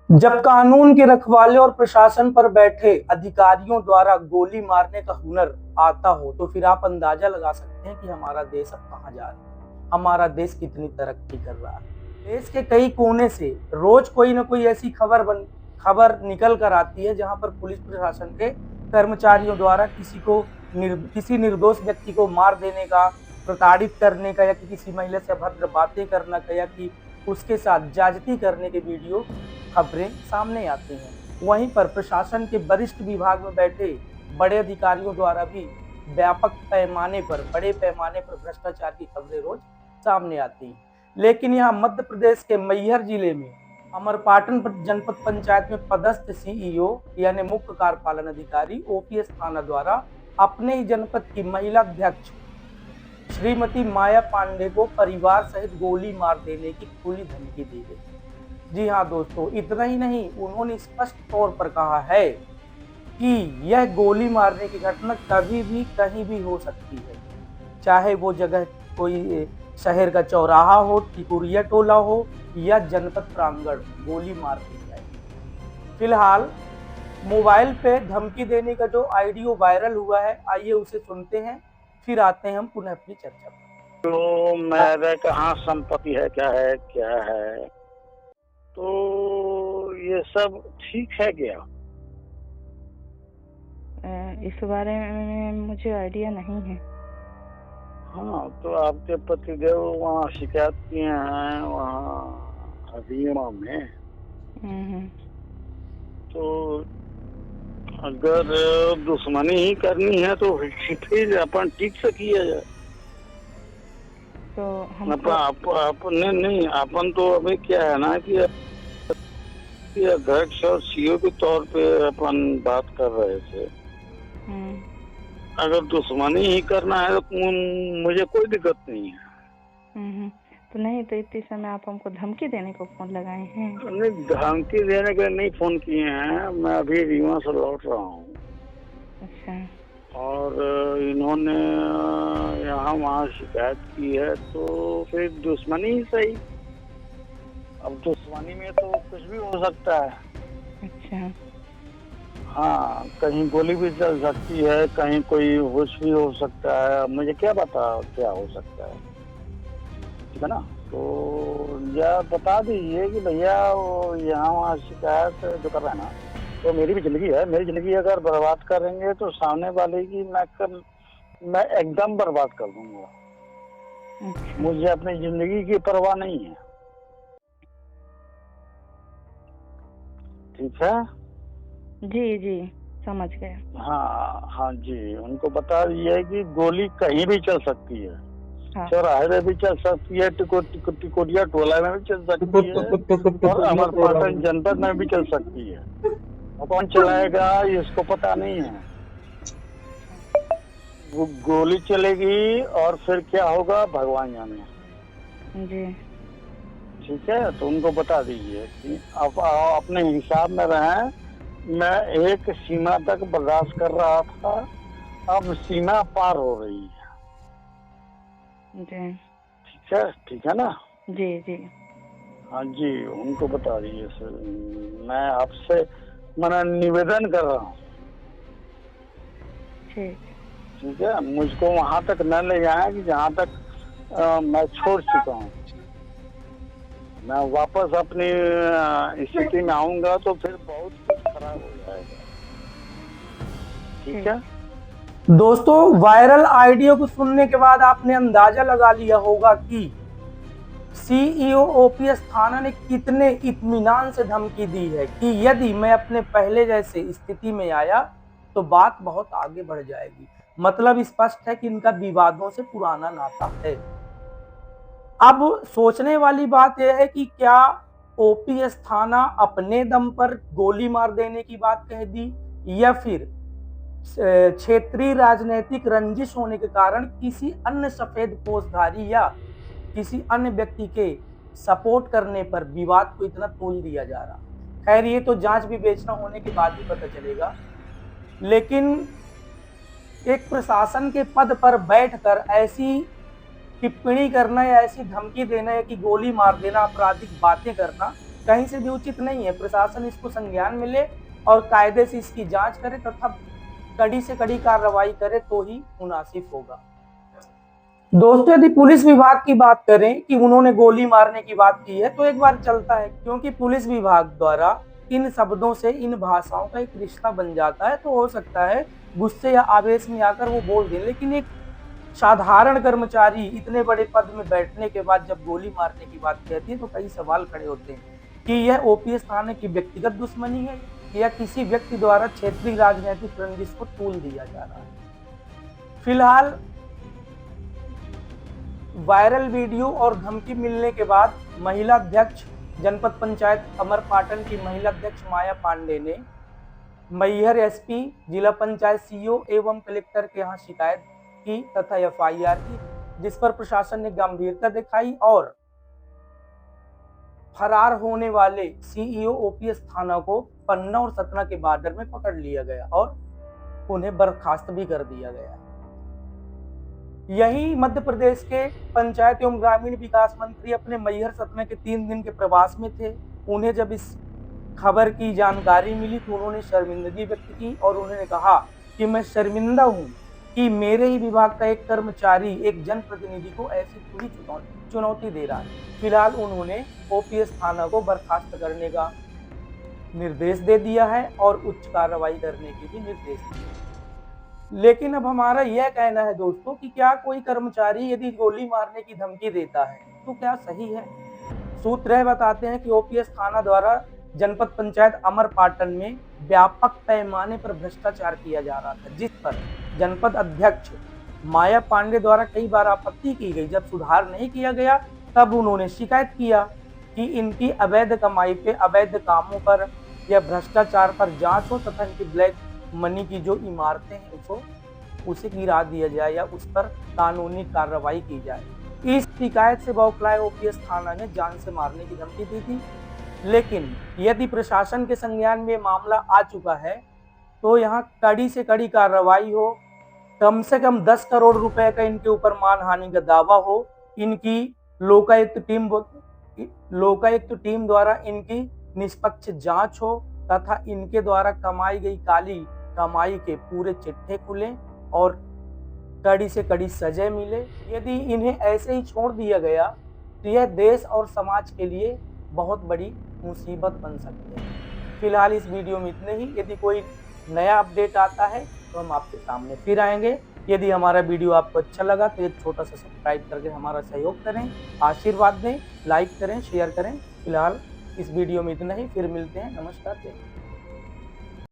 जब कानून के रखवाले और प्रशासन पर बैठे अधिकारियों द्वारा गोली मारने का हुनर आता हो तो फिर आप अंदाजा लगा सकते हैं कि हमारा देश अब कहां जा रहा है, हमारा देश कितनी तरक्की कर रहा है। देश के कई कोने से रोज कोई ना कोई ऐसी खबर निकल कर आती है जहां पर पुलिस प्रशासन के कर्मचारियों द्वारा किसी निर्दोष व्यक्ति को मार देने का, प्रताड़ित करने का, या कि किसी महिला से अभद्र बातें करने का, या कि उसके साथ ज्यादती करने के वीडियो खबरें सामने आती हैं। वहीं पर प्रशासन के वरिष्ठ विभाग में बैठे बड़े अधिकारियों द्वारा भी बड़े पैमाने पर भ्रष्टाचार की खबरें रोज सामने आती हैं। लेकिन यहाँ मध्य प्रदेश के मैहर जिले में अमरपाटन जनपद पंचायत में पदस्थ सीईओ यानी मुख्य कार्यपालन अधिकारी ओपीएस थाना द्वारा अपने ही जनपद की महिला अध्यक्ष श्रीमती माया पांडे को परिवार सहित गोली मार देने की खुली धमकी दी गई। जी हाँ दोस्तों, इतना ही नहीं, उन्होंने स्पष्ट तौर पर कहा है कि यह गोली मारने की घटना कभी भी कहीं भी हो सकती है, चाहे वो जगह कोई शहर का चौराहा हो, टिकुरिया टोला हो या जनपद प्रांगण, गोली मार दी जाए। फिलहाल मोबाइल पे धमकी देने का जो ऑडियो वायरल हुआ है, आइए उसे सुनते हैं, फिर आते हैं हम पुनः अपनी चर्चा पर। तो मेरे कहाँ संपत्ति है, क्या है, तो ये सब ठीक है क्या? इस बारे में मुझे आइडिया नहीं है। हाँ, तो आपके पतिदेव वहाँ शिकायत किए हैं, वहाँ हरियाणा में। तो अगर दुश्मनी ही करनी है तो फिर अपन ठीक से किया जाए। तो हम अपने नहीं, अपन तो अभी क्या है ना कि अध्यक्ष और सीईओ के तौर पे अपन बात कर रहे थे। अगर दुश्मनी ही करना है तो मुझे कोई दिक्कत नहीं है। तो नहीं, तो इतने समय आप हमको धमकी देने को फोन लगाए हैं? नहीं, धमकी देने के नहीं फोन किए हैं, मैं अभी रीवा से लौट रहा हूँ। अच्छा। और इन्होंने यहाँ वहाँ शिकायत की है, तो फिर दुश्मनी ही सही। अब दुश्मनी में तो कुछ भी हो सकता है। अच्छा। हाँ, कहीं गोली भी चल सकती है, कहीं कोई होश भी हो सकता है, मुझे क्या पता क्या हो सकता है, ठीक है ना। तो या बता दीजिए कि भैया वो यहाँ वहाँ शिकायत जो कर रहा है ना, तो मेरी भी जिंदगी है, मेरी जिंदगी अगर बर्बाद करेंगे तो सामने वाले की मैं एकदम बर्बाद कर दूंगा। अच्छा। मुझे अपनी जिंदगी की परवाह नहीं है, ठीक है। जी समझ गए। हाँ जी, उनको बता दीजिए कि गोली कहीं भी चल सकती है। हाँ। चौराहे में भी चल सकती है, टिकोटिया टोला में भी चल सकती है, और अमरपाटन जनपद में भी चल सकती है। कौन चलाएगा इसको पता नहीं है। वो गोली चलेगी और फिर क्या होगा भगवान जाने। जी ठीक है, तो उनको बता दीजिए कि आप अपने हिसाब में रहें। मैं एक सीमा तक बर्दाश्त कर रहा था, अब सीमा पार हो रही है। जी ठीक है ना। जी हाँ जी, उनको बता दीजिए सर, मैं आपसे निवेदन कर रहा हूँ। ठीक है, मुझको वहाँ तक न ले जाए कि जहाँ तक मैं छोड़ चुका हूँ। मैं वापस अपनी स्थिति में आऊंगा तो फिर बहुत कुछ खराब हो जाएगा, ठीक है। दोस्तों, वायरल ऑडियो को सुनने के बाद आपने अंदाजा लगा लिया होगा कि सीईओ ओपीएस थाना ने कितने इत्मीनान से धमकी दी है कि यदि मैं अपने पहले जैसे स्थिति में आया तो बात बहुत आगे बढ़ जाएगी। मतलब स्पष्ट है कि इनका विवादों से पुराना नाता है। अब सोचने वाली बात यह है कि क्या ओपीएस थाना अपने दम पर गोली मार देने की बात कह दी, या फिर क्षेत्रीय राजनीतिक रंजिश होने के कारण किसी अन्य सफेद पोशधारी या किसी अन्य व्यक्ति के सपोर्ट करने पर विवाद को इतना तोल दिया जा रहा। खैर, ये तो जांच विवेचना होने के बाद ही पता चलेगा। लेकिन एक प्रशासन के पद पर बैठकर ऐसी टिप्पणी करना या ऐसी धमकी देना या कि गोली मार देना, आपराधिक बातें करना, कहीं से भी उचित नहीं है। प्रशासन इसको संज्ञान में ले और कायदे से इसकी जांच करे तथा कड़ी से कड़ी कार्रवाई करे तो ही मुनासिब होगा। दोस्तों, यदि पुलिस विभाग की बात करें कि उन्होंने गोली मारने की बात की है तो एक बार चलता है, क्योंकि पुलिस विभाग द्वारा इन शब्दों से इन भाषाओं का एक रिश्ता बन जाता है, तो हो सकता है गुस्से या आवेश में आकर वो बोल दें, लेकिन एक साधारण कर्मचारी इतने बड़े पद में बैठने के बाद जब गोली मारने की बात कहती है तो कई सवाल खड़े होते हैं कि यह ओपीएस थाने की व्यक्तिगत दुश्मनी है या किसी व्यक्ति द्वारा क्षेत्रीय राजनीतिक रंजिश को तूल दिया जा रहा है। फिलहाल वायरल वीडियो और धमकी मिलने के बाद महिला अध्यक्ष जनपद पंचायत अमरपाटन की महिला अध्यक्ष माया पांडे ने मैहर एसपी, जिला पंचायत सीईओ एवं कलेक्टर के यहाँ शिकायत की तथा एफआईआर की, जिस पर प्रशासन ने गंभीरता दिखाई और फरार होने वाले सीईओ ओपीएस थाना को पन्ना और सतना के बॉर्डर में पकड़ लिया गया और उन्हें बर्खास्त भी कर दिया गया। यही मध्य प्रदेश के पंचायत एवं ग्रामीण विकास मंत्री अपने मैहर सतना के 3 दिन के प्रवास में थे। उन्हें जब इस खबर की जानकारी मिली तो उन्होंने शर्मिंदगी व्यक्त की और उन्होंने कहा कि मैं शर्मिंदा हूं कि मेरे ही विभाग का एक कर्मचारी एक जनप्रतिनिधि को ऐसी पूरी चुनौती दे रहा है। फिलहाल उन्होंने ओपीएस थाना को बर्खास्त करने का निर्देश दे दिया है और उच्च कार्रवाई करने के भी निर्देश दिए। लेकिन अब हमारा यह कहना है दोस्तों कि क्या कोई कर्मचारी यदि गोली मारने की धमकी देता है तो क्या सही है? सूत्र बताते हैं कि ओपीएस थाना द्वारा जनपद पंचायत अमरपाटन में व्यापक पैमाने पर भ्रष्टाचार किया जा रहा था, जिस पर जनपद अध्यक्ष माया पांडे द्वारा कई बार आपत्ति की गई। जब सुधार नहीं किया गया तब उन्होंने शिकायत किया कि इनकी अवैध कमाई पे, अवैध कामों पर या भ्रष्टाचार पर जांच हो तथा इनकी ब्लैक मनी की जो इमारतें हैं उसको उसे गिरा दिया जाए या उस पर कानूनी कार्रवाई की जाए। इस शिकायत से बौखलाए ओपीएस थाना ने जान से मारने की धमकी दी थी। लेकिन यदि प्रशासन के संज्ञान में मामला आ चुका है तो यहाँ कड़ी से कड़ी कार्रवाई हो, कम से कम 10 करोड़ रुपए का इनके ऊपर मानहानि का दावा हो, इनकी लोकायुक्त टीम द्वारा इनकी निष्पक्ष जांच हो तथा इनके द्वारा कमाई गई काली कमाई के पूरे चिट्ठे खुलें और कड़ी से कड़ी सजा मिले। यदि इन्हें ऐसे ही छोड़ दिया गया तो यह देश और समाज के लिए बहुत बड़ी मुसीबत बन सकती है। फिलहाल इस वीडियो में इतने ही। यदि कोई नया अपडेट आता है तो हम आपके सामने फिर आएंगे। यदि हमारा वीडियो आपको अच्छा लगा तो एक छोटा सा सब्सक्राइब करके हमारा सहयोग करें, आशीर्वाद दें, लाइक करें, शेयर करें। फिलहाल इस वीडियो में इतना ही, फिर मिलते हैं। नमस्कार।